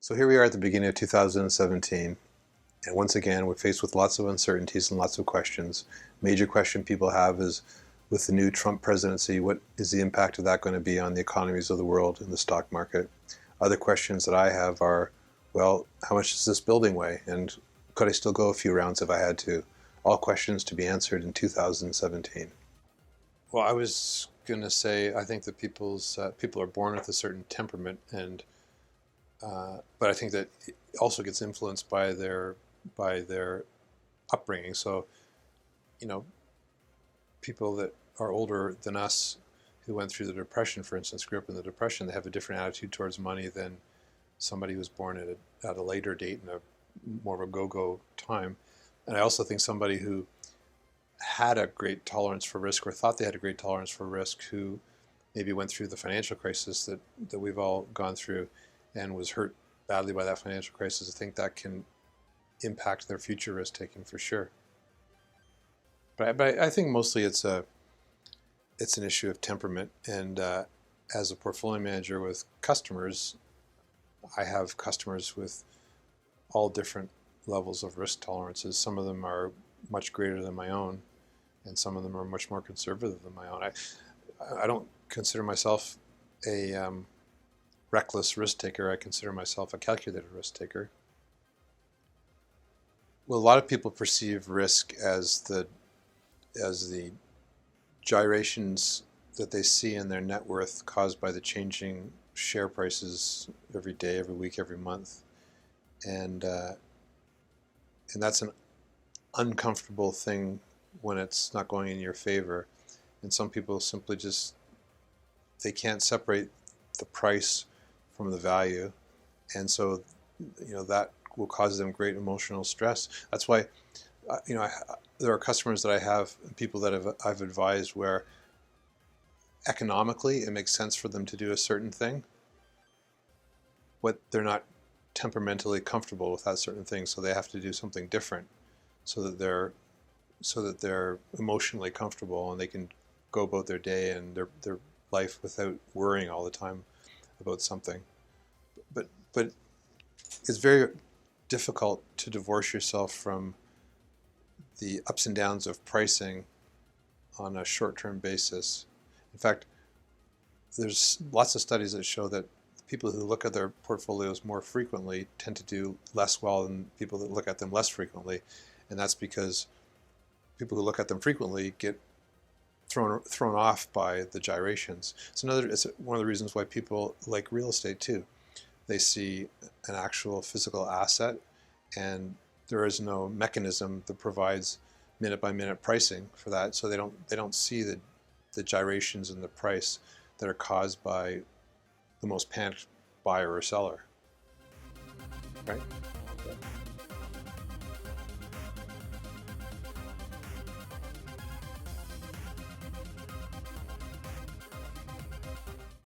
So here we are at the beginning of 2017, and once again we're faced with lots of uncertainties and lots of questions. Major question people have is, with the new Trump presidency, what is the impact of that going to be on the economies of the world and the stock market? Other questions that I have are, well, how much does this building weigh? And could I still go a few rounds if I had to? All questions to be answered in 2017. Well, I was going to say, I think that people are born with a certain temperament, and but I think that it also gets influenced by their upbringing. So, people that are older than us, who went through the Depression, for instance, grew up in the Depression, they have a different attitude towards money than somebody who was born at a later date in a more of a go-go time. And I also think somebody who had a great tolerance for risk, or thought they had a great tolerance for risk, who maybe went through the financial crisis that we've all gone through and was hurt badly by that financial crisis, I think that can impact their future risk taking for sure. But I think mostly it's an issue of temperament. And as a portfolio manager with customers, I have customers with all different levels of risk tolerances. Some of them are much greater than my own, and some of them are much more conservative than my own. I don't consider myself a reckless risk taker. I consider myself a calculated risk taker. Well, a lot of people perceive risk as the gyrations that they see in their net worth caused by the changing share prices every day, every week, every month, and that's an uncomfortable thing when it's not going in your favor. And some people simply they can't separate the price from the value, and so that will cause them great emotional stress. That's why there are customers that I have, people that I've advised, where economically it makes sense for them to do a certain thing, but they're not temperamentally comfortable with that certain thing, so they have to do something different so that they're emotionally comfortable and they can go about their day and their life without worrying all the time about something. But it's very difficult to divorce yourself from the ups and downs of pricing on a short-term basis. In fact, there's lots of studies that show that people who look at their portfolios more frequently tend to do less well than people that look at them less frequently. And that's because people who look at them frequently get thrown off by the gyrations. It's one of the reasons why people like real estate too. They see an actual physical asset, and there is no mechanism that provides minute-by-minute pricing for that, so they don't see the gyrations in the price that are caused by the most panicked buyer or seller, right?